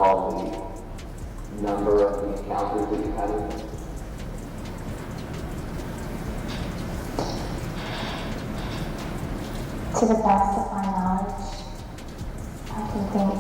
recall the number of encounters that you've had with him? To the best of my knowledge, I can think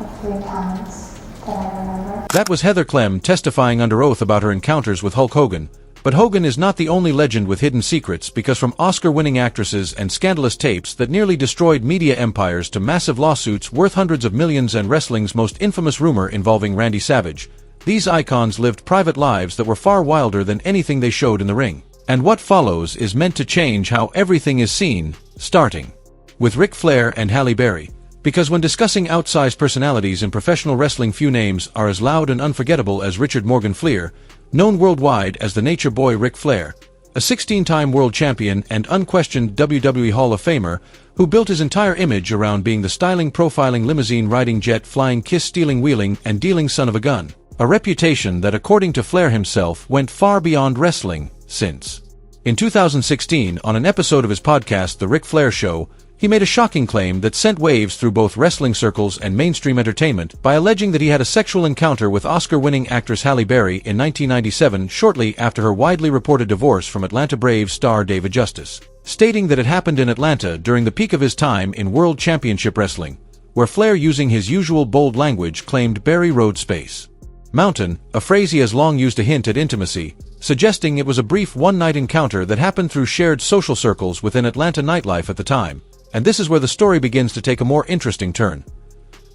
of 3 times that I remember. That was Heather Clem testifying under oath about her encounters with Hulk Hogan. But Hogan is not the only legend with hidden secrets, because from Oscar-winning actresses and scandalous tapes that nearly destroyed media empires to massive lawsuits worth hundreds of millions and wrestling's most infamous rumor involving Randy Savage, these icons lived private lives that were far wilder than anything they showed in the ring. And what follows is meant to change how everything is seen, starting with Ric Flair and Halle Berry. Because when discussing outsized personalities in professional wrestling, few names are as loud and unforgettable as Richard Morgan Fleer, known worldwide as the Nature Boy Ric Flair, a 16-time world champion and unquestioned WWE Hall of Famer who built his entire image around being the styling, profiling, limousine-riding, jet-flying, kiss-stealing, wheeling, and dealing son of a gun. A reputation that, according to Flair himself, went far beyond wrestling, since in 2016, on an episode of his podcast The Ric Flair Show, he made a shocking claim that sent waves through both wrestling circles and mainstream entertainment by alleging that he had a sexual encounter with Oscar-winning actress Halle Berry in 1997, shortly after her widely reported divorce from Atlanta Braves star David Justice, stating that it happened in Atlanta during the peak of his time in World Championship Wrestling, where Flair, using his usual bold language, claimed Berry rode space mountain, a phrase he has long used to hint at intimacy, suggesting it was a brief one-night encounter that happened through shared social circles within Atlanta nightlife at the time. And this is where the story begins to take a more interesting turn.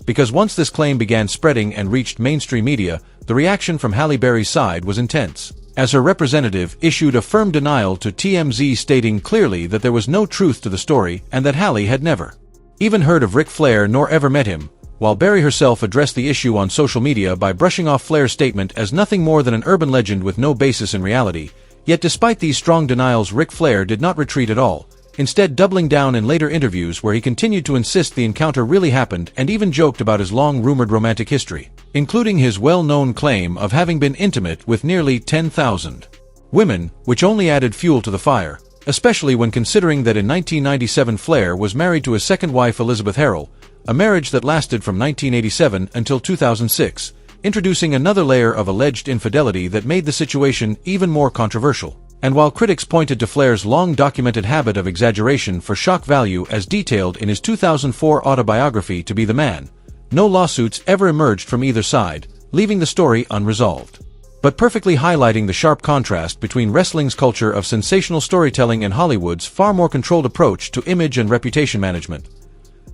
Because once this claim began spreading and reached mainstream media, the reaction from Halle Berry's side was intense, as her representative issued a firm denial to TMZ, stating clearly that there was no truth to the story and that Halle had never even heard of Ric Flair nor ever met him, while Berry herself addressed the issue on social media by brushing off Flair's statement as nothing more than an urban legend with no basis in reality. Yet despite these strong denials, Ric Flair did not retreat at all, instead doubling down in later interviews where he continued to insist the encounter really happened and even joked about his long-rumored romantic history, including his well-known claim of having been intimate with nearly 10,000 women, which only added fuel to the fire, especially when considering that in 1997 Flair was married to his second wife Elizabeth Harrell, a marriage that lasted from 1987 until 2006, introducing another layer of alleged infidelity that made the situation even more controversial. And while critics pointed to Flair's long-documented habit of exaggeration for shock value as detailed in his 2004 autobiography To Be the Man, no lawsuits ever emerged from either side, leaving the story unresolved, but perfectly highlighting the sharp contrast between wrestling's culture of sensational storytelling and Hollywood's far more controlled approach to image and reputation management.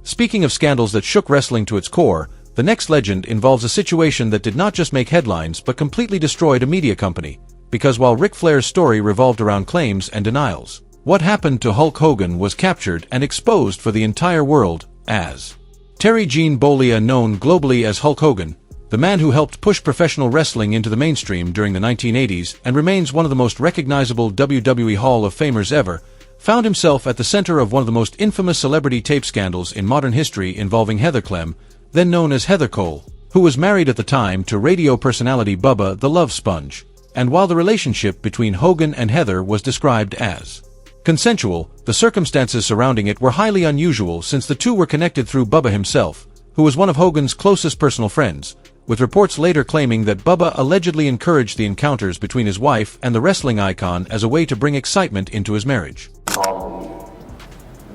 Speaking of scandals that shook wrestling to its core, the next legend involves a situation that did not just make headlines but completely destroyed a media company. Because while Ric Flair's story revolved around claims and denials, what happened to Hulk Hogan was captured and exposed for the entire world as Terry Gene Bollea, known globally as Hulk Hogan, the man who helped push professional wrestling into the mainstream during the 1980s and remains one of the most recognizable WWE Hall of Famers ever, found himself at the center of one of the most infamous celebrity tape scandals in modern history involving Heather Clem, then known as Heather Cole, who was married at the time to radio personality Bubba the Love Sponge. And while the relationship between Hogan and Heather was described as consensual, the circumstances surrounding it were highly unusual, since the two were connected through Bubba himself, who was one of Hogan's closest personal friends, with reports later claiming that Bubba allegedly encouraged the encounters between his wife and the wrestling icon as a way to bring excitement into his marriage. Recall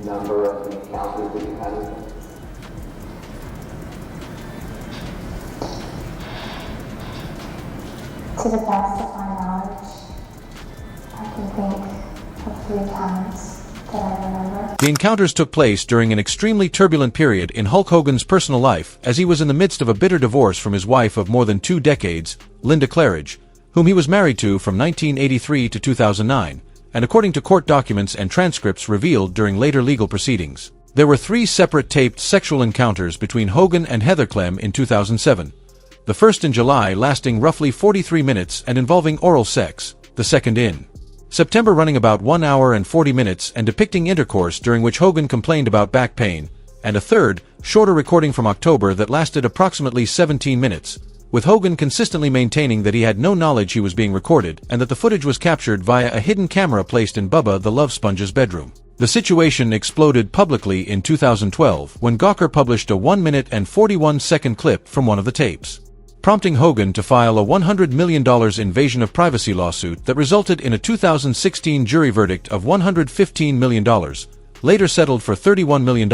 the number of encounters that you've had with him? To the best of my knowledge, I can think of 3 times that I remember. The encounters took place during an extremely turbulent period in Hulk Hogan's personal life, as he was in the midst of a bitter divorce from his wife of more than 2 decades, Linda Claridge, whom he was married to from 1983 to 2009, and according to court documents and transcripts revealed during later legal proceedings, there were 3 separate taped sexual encounters between Hogan and Heather Clem in 2007. The first in July, lasting roughly 43 minutes and involving oral sex, the second in September, running about 1 hour and 40 minutes and depicting intercourse during which Hogan complained about back pain, and a third, shorter recording from October that lasted approximately 17 minutes, with Hogan consistently maintaining that he had no knowledge he was being recorded and that the footage was captured via a hidden camera placed in Bubba the Love Sponge's bedroom. The situation exploded publicly in 2012 when Gawker published a 1-minute and 41-second clip from one of the tapes, prompting Hogan to file a $100 million invasion of privacy lawsuit that resulted in a 2016 jury verdict of $115 million, later settled for $31 million,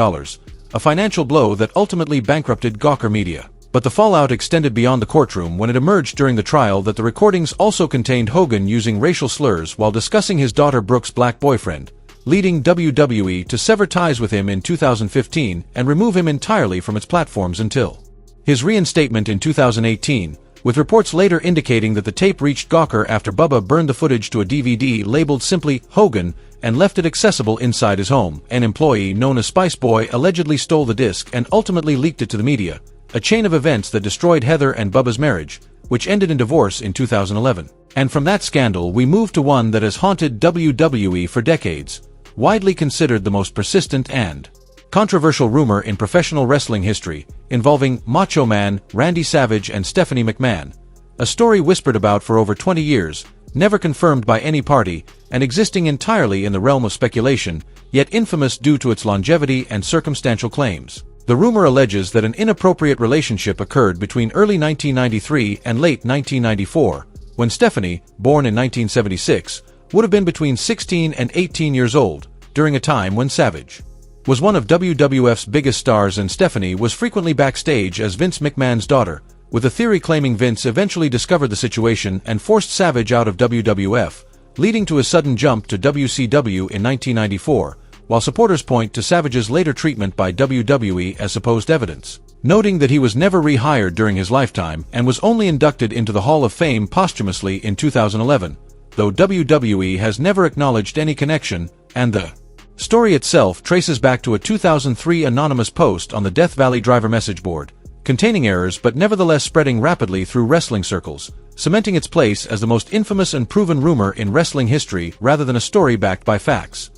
a financial blow that ultimately bankrupted Gawker Media. But the fallout extended beyond the courtroom when it emerged during the trial that the recordings also contained Hogan using racial slurs while discussing his daughter Brooke's black boyfriend, leading WWE to sever ties with him in 2015 and remove him entirely from its platforms until his reinstatement in 2018, with reports later indicating that the tape reached Gawker after Bubba burned the footage to a DVD labeled simply Hogan and left it accessible inside his home. An employee known as Spice Boy allegedly stole the disc and ultimately leaked it to the media, a chain of events that destroyed Heather and Bubba's marriage, which ended in divorce in 2011. And from that scandal we move to one that has haunted WWE for decades, widely considered the most persistent and controversial rumor in professional wrestling history, involving Macho Man, Randy Savage and Stephanie McMahon, a story whispered about for over 20 years, never confirmed by any party, and existing entirely in the realm of speculation, yet infamous due to its longevity and circumstantial claims. The rumor alleges that an inappropriate relationship occurred between early 1993 and late 1994, when Stephanie, born in 1976, would have been between 16 and 18 years old, during a time when Savage was one of WWF's biggest stars and Stephanie was frequently backstage as Vince McMahon's daughter, with a theory claiming Vince eventually discovered the situation and forced Savage out of WWF, leading to his sudden jump to WCW in 1994, while supporters point to Savage's later treatment by WWE as supposed evidence, noting that he was never rehired during his lifetime and was only inducted into the Hall of Fame posthumously in 2011, though WWE has never acknowledged any connection, and the story itself traces back to a 2003 anonymous post on the Death Valley driver message board, containing errors but nevertheless spreading rapidly through wrestling circles, cementing its place as the most infamous and proven rumor in wrestling history rather than a story backed by facts.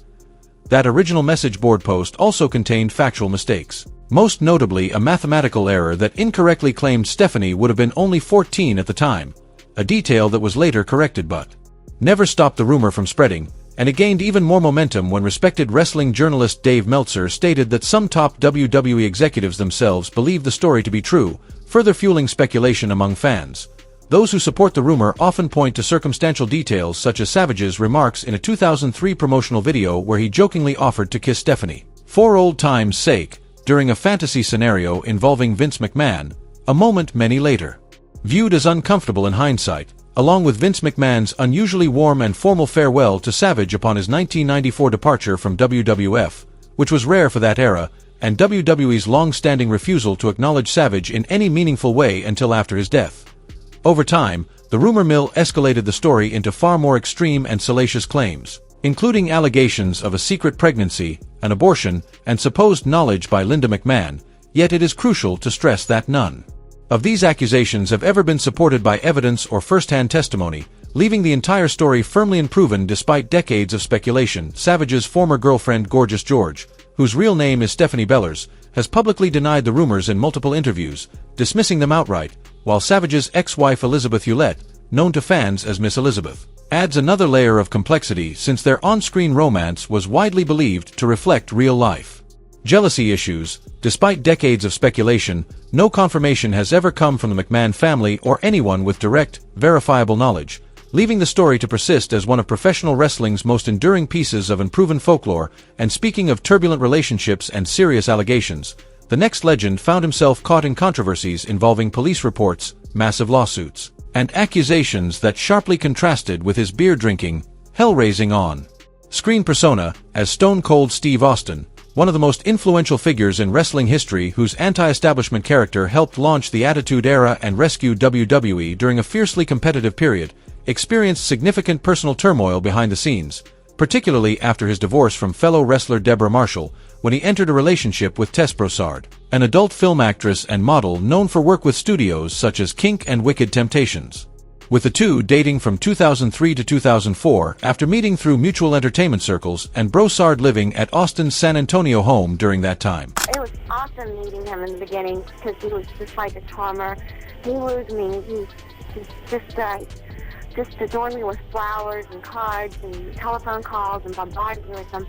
That original message board post also contained factual mistakes, most notably a mathematical error that incorrectly claimed Stephanie would have been only 14 at the time, a detail that was later corrected but never stopped the rumor from spreading, and it gained even more momentum when respected wrestling journalist Dave Meltzer stated that some top WWE executives themselves believed the story to be true, further fueling speculation among fans. Those who support the rumor often point to circumstantial details such as Savage's remarks in a 2003 promotional video where he jokingly offered to kiss Stephanie, for old time's sake, during a fantasy scenario involving Vince McMahon, a moment many later viewed as uncomfortable in hindsight, along with Vince McMahon's unusually warm and formal farewell to Savage upon his 1994 departure from WWF, which was rare for that era, and WWE's long-standing refusal to acknowledge Savage in any meaningful way until after his death. Over time, the rumor mill escalated the story into far more extreme and salacious claims, including allegations of a secret pregnancy, an abortion, and supposed knowledge by Linda McMahon, yet it is crucial to stress that none of these accusations have ever been supported by evidence or first-hand testimony, leaving the entire story firmly unproven despite decades of speculation. Savage's former girlfriend Gorgeous George, whose real name is Stephanie Bellers, has publicly denied the rumors in multiple interviews, dismissing them outright, while Savage's ex-wife Elizabeth Hewlett, known to fans as Miss Elizabeth, adds another layer of complexity since their on-screen romance was widely believed to reflect real life jealousy issues. Despite decades of speculation, no confirmation has ever come from the McMahon family or anyone with direct, verifiable knowledge, leaving the story to persist as one of professional wrestling's most enduring pieces of unproven folklore. And speaking of turbulent relationships and serious allegations, the next legend found himself caught in controversies involving police reports, massive lawsuits, and accusations that sharply contrasted with his beer-drinking, hell-raising on-screen persona as Stone Cold Steve Austin, one of the most influential figures in wrestling history whose anti-establishment character helped launch the Attitude Era and rescue WWE during a fiercely competitive period, experienced significant personal turmoil behind the scenes, particularly after his divorce from fellow wrestler Deborah Marshall, when he entered a relationship with Tess Broussard, an adult film actress and model known for work with studios such as Kink and Wicked Temptations, with the two dating from 2003 to 2004 after meeting through mutual entertainment circles and Broussard living at Austin's San Antonio home during that time. It was awesome meeting him in the beginning because he was just like a charmer. He wooed me. He's just just adorned me with flowers and cards and telephone calls and bombarded me with them.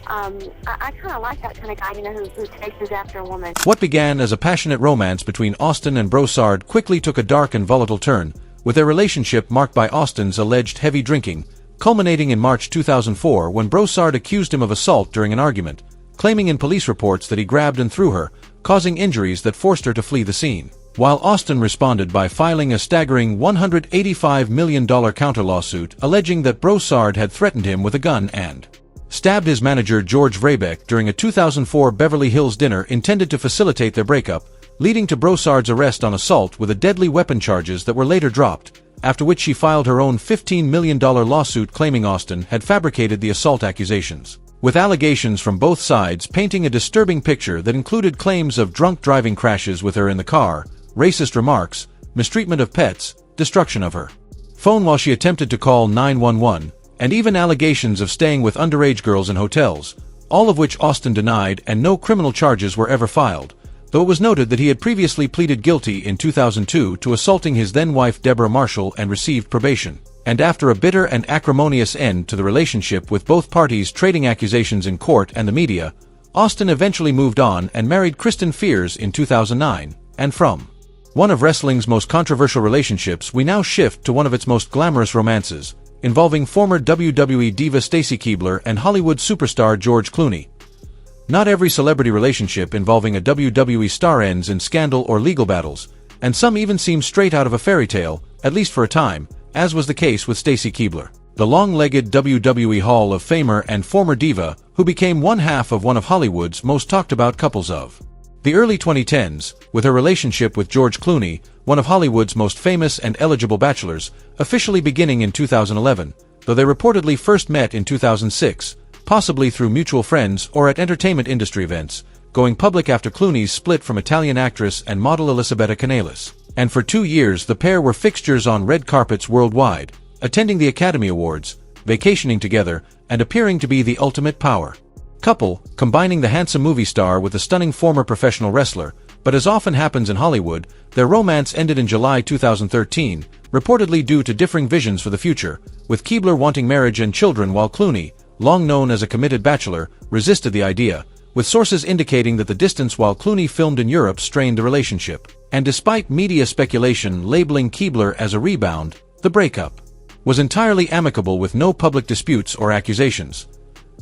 I kind of like that kind of guy, who chases after a woman. What began as a passionate romance between Austin and Broussard quickly took a dark and volatile turn, with their relationship marked by Austin's alleged heavy drinking, culminating in March 2004 when Broussard accused him of assault during an argument, claiming in police reports that he grabbed and threw her, causing injuries that forced her to flee the scene. While Austin responded by filing a staggering $185 million counter-lawsuit alleging that Broussard had threatened him with a gun and stabbed his manager George Vrabeck during a 2004 Beverly Hills dinner intended to facilitate their breakup, leading to Broussard's arrest on assault with a deadly weapon charges that were later dropped, after which she filed her own $15 million lawsuit claiming Austin had fabricated the assault accusations, with allegations from both sides painting a disturbing picture that included claims of drunk driving crashes with her in the car, racist remarks, mistreatment of pets, destruction of her phone while she attempted to call 911, and even allegations of staying with underage girls in hotels, all of which Austin denied and no criminal charges were ever filed, though it was noted that he had previously pleaded guilty in 2002 to assaulting his then-wife Deborah Marshall and received probation. And after a bitter and acrimonious end to the relationship with both parties trading accusations in court and the media, Austin eventually moved on and married Kristen Fears in 2009, and from one of wrestling's most controversial relationships we now shift to one of its most glamorous romances, involving former WWE diva Stacy Keibler and Hollywood superstar George Clooney. Not every celebrity relationship involving a WWE star ends in scandal or legal battles, and some even seem straight out of a fairy tale, at least for a time, as was the case with Stacy Keibler, the long-legged WWE Hall of Famer and former diva who became one half of one of Hollywood's most talked-about couples of the early 2010s, with her relationship with George Clooney, one of Hollywood's most famous and eligible bachelors, officially beginning in 2011, though they reportedly first met in 2006, possibly through mutual friends or at entertainment industry events, going public after Clooney's split from Italian actress and model Elisabetta Canales. And for 2 years the pair were fixtures on red carpets worldwide, attending the Academy Awards, vacationing together, and appearing to be the ultimate power couple, combining the handsome movie star with the stunning former professional wrestler, but as often happens in Hollywood, their romance ended in July 2013, reportedly due to differing visions for the future, with Keibler wanting marriage and children while Clooney, long known as a committed bachelor, resisted the idea, with sources indicating that the distance while Clooney filmed in Europe strained the relationship. And despite media speculation labeling Keibler as a rebound, the breakup was entirely amicable with no public disputes or accusations.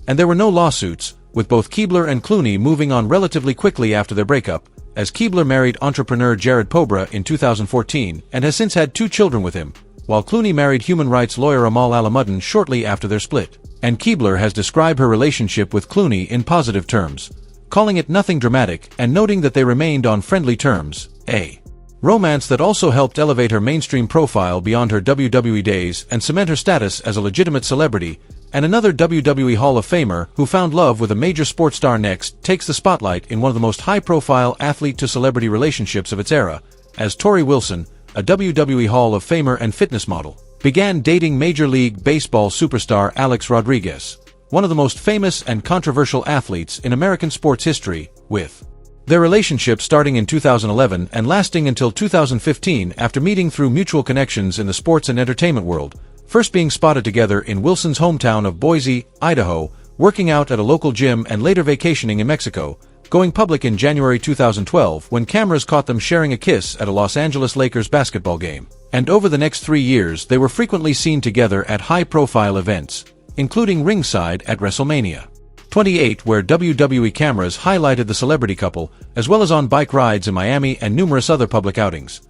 And there were no lawsuits, with both Keibler and Clooney moving on relatively quickly after their breakup, as Keibler married entrepreneur Jared Pobra in 2014 and has since had 2 children with him, while Clooney married human rights lawyer Amal Alamuddin shortly after their split. And Keibler has described her relationship with Clooney in positive terms, calling it nothing dramatic and noting that they remained on friendly terms, a romance that also helped elevate her mainstream profile beyond her WWE days and cement her status as a legitimate celebrity. And another WWE Hall of Famer who found love with a major sports star next takes the spotlight in one of the most high-profile athlete-to-celebrity relationships of its era, as Tori Wilson, a WWE Hall of Famer and fitness model, began dating Major League Baseball superstar Alex Rodriguez, one of the most famous and controversial athletes in American sports history, with their relationship starting in 2011 and lasting until 2015 after meeting through mutual connections in the sports and entertainment world, first being spotted together in Wilson's hometown of Boise, Idaho, working out at a local gym and later vacationing in Mexico, going public in January 2012 when cameras caught them sharing a kiss at a Los Angeles Lakers basketball game. And over the next 3 years they were frequently seen together at high-profile events, including ringside at WrestleMania 28, where WWE cameras highlighted the celebrity couple, as well as on bike rides in Miami and numerous other public outings.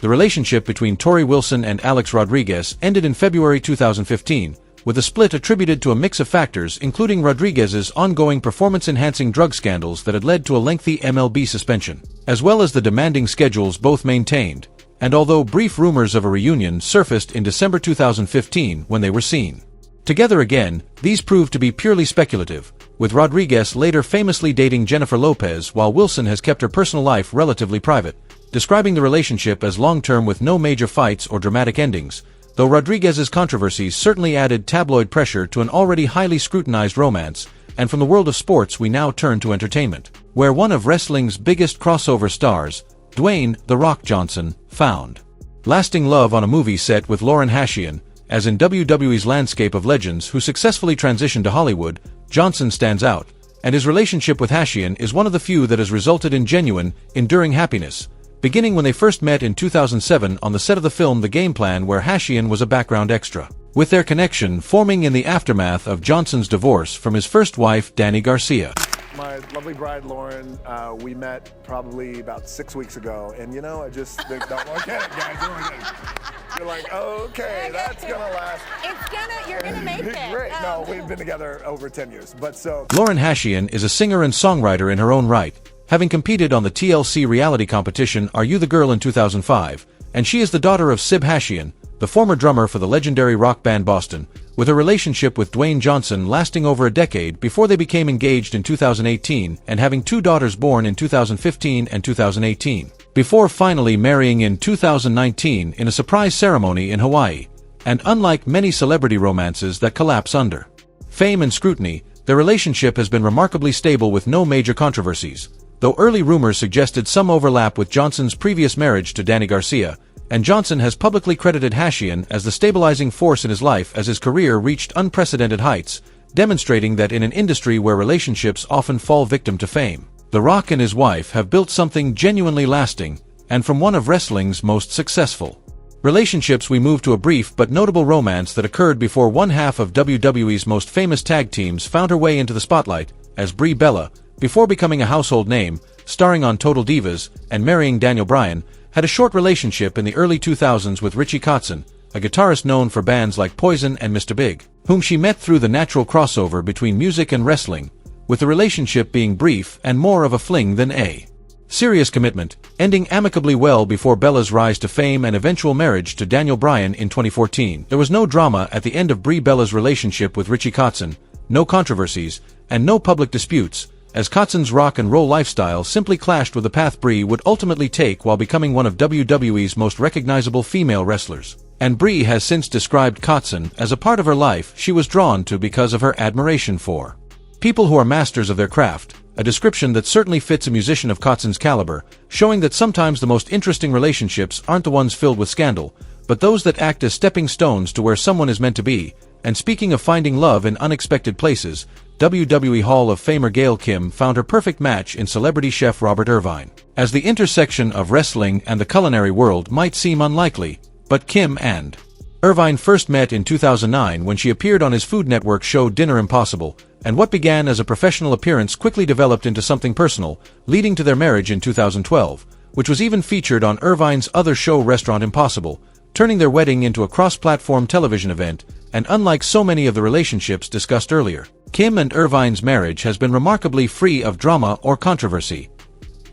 The relationship between Tori Wilson and Alex Rodriguez ended in February 2015, with a split attributed to a mix of factors including Rodriguez's ongoing performance-enhancing drug scandals that had led to a lengthy MLB suspension, as well as the demanding schedules both maintained, and although brief rumors of a reunion surfaced in December 2015 when they were seen together again, these proved to be purely speculative, with Rodriguez later famously dating Jennifer Lopez while Wilson has kept her personal life relatively private, describing the relationship as long-term with no major fights or dramatic endings, though Rodriguez's controversies certainly added tabloid pressure to an already highly scrutinized romance. And from the world of sports we now turn to entertainment, where one of wrestling's biggest crossover stars, Dwayne "The Rock" Johnson, found lasting love on a movie set with Lauren Hashian. As in WWE's landscape of legends who successfully transitioned to Hollywood, Johnson stands out, and his relationship with Hashian is one of the few that has resulted in genuine, enduring happiness, beginning when they first met in 2007 on the set of the film The Game Plan, where Hashian was a background extra, with their connection forming in the aftermath of Johnson's divorce from his first wife, Dani Garcia. My lovely bride, Lauren, we met probably about 6 weeks ago, and you know, I just think, don't look at it, guys, don't look at it. You're like, okay, that's gonna last. You're gonna make it. Great. No, we've been together over 10 years, but so. Lauren Hashian is a singer and songwriter in her own right, having competed on the TLC reality competition Are You the Girl in 2005, and she is the daughter of Sib Hashian, the former drummer for the legendary rock band Boston, with a relationship with Dwayne Johnson lasting over a decade before they became engaged in 2018 and having 2 daughters born in 2015 and 2018, before finally marrying in 2019 in a surprise ceremony in Hawaii. And unlike many celebrity romances that collapse under fame and scrutiny, their relationship has been remarkably stable with no major controversies, though early rumors suggested some overlap with Johnson's previous marriage to Dani Garcia, and Johnson has publicly credited Hashian as the stabilizing force in his life as his career reached unprecedented heights, demonstrating that in an industry where relationships often fall victim to fame, The Rock and his wife have built something genuinely lasting, and from one of wrestling's most successful relationships we move to a brief but notable romance that occurred before one half of WWE's most famous tag teams found her way into the spotlight, as Brie Bella, before becoming a household name, starring on Total Divas, and marrying Daniel Bryan, had a short relationship in the early 2000s with Richie Kotzen, a guitarist known for bands like Poison and Mr. Big, whom she met through the natural crossover between music and wrestling, with the relationship being brief and more of a fling than a serious commitment, ending amicably well before Bella's rise to fame and eventual marriage to Daniel Bryan in 2014. There was no drama at the end of Brie Bella's relationship with Richie Kotzen, no controversies, and no public disputes, as Kotzen's rock and roll lifestyle simply clashed with the path Brie would ultimately take while becoming one of WWE's most recognizable female wrestlers. And Brie has since described Kotzen as a part of her life she was drawn to because of her admiration for people who are masters of their craft, a description that certainly fits a musician of Kotzen's caliber, showing that sometimes the most interesting relationships aren't the ones filled with scandal, but those that act as stepping stones to where someone is meant to be. And speaking of finding love in unexpected places, WWE Hall of Famer Gail Kim found her perfect match in celebrity chef Robert Irvine. As the intersection of wrestling and the culinary world might seem unlikely, but Kim and Irvine first met in 2009 when she appeared on his Food Network show Dinner Impossible, and what began as a professional appearance quickly developed into something personal, leading to their marriage in 2012, which was even featured on Irvine's other show Restaurant Impossible, turning their wedding into a cross-platform television event. And unlike so many of the relationships discussed earlier, Kim and Irvine's marriage has been remarkably free of drama or controversy.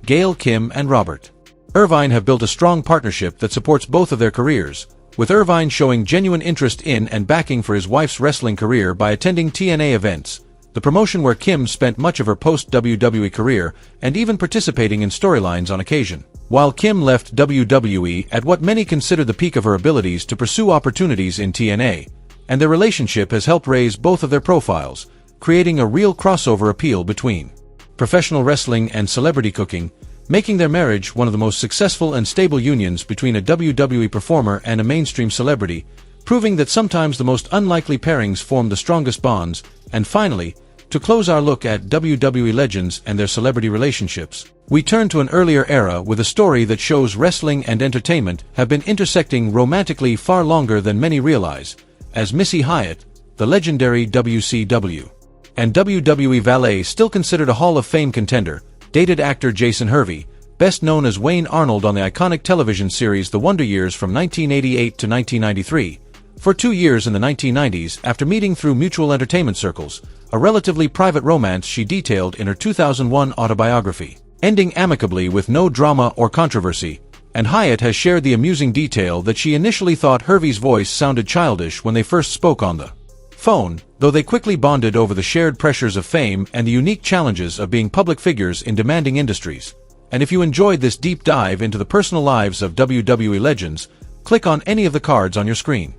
Gail, Kim, and Robert Irvine have built a strong partnership that supports both of their careers, with Irvine showing genuine interest in and backing for his wife's wrestling career by attending TNA events, the promotion where Kim spent much of her post-WWE career, and even participating in storylines on occasion. While Kim left WWE at what many consider the peak of her abilities to pursue opportunities in TNA, and their relationship has helped raise both of their profiles, creating a real crossover appeal between professional wrestling and celebrity cooking, making their marriage one of the most successful and stable unions between a WWE performer and a mainstream celebrity, proving that sometimes the most unlikely pairings form the strongest bonds. And finally, to close our look at WWE legends and their celebrity relationships, we turn to an earlier era with a story that shows wrestling and entertainment have been intersecting romantically far longer than many realize, as Missy Hyatt, the legendary WCW and WWE valet still considered a Hall of Fame contender, dated actor Jason Hervey, best known as Wayne Arnold on the iconic television series The Wonder Years from 1988 to 1993, for 2 years in the 1990s after meeting through mutual entertainment circles, a relatively private romance she detailed in her 2001 autobiography, ending amicably with no drama or controversy. And Hyatt has shared the amusing detail that she initially thought Hervey's voice sounded childish when they first spoke on the phone, though they quickly bonded over the shared pressures of fame and the unique challenges of being public figures in demanding industries. And if you enjoyed this deep dive into the personal lives of WWE legends, click on any of the cards on your screen.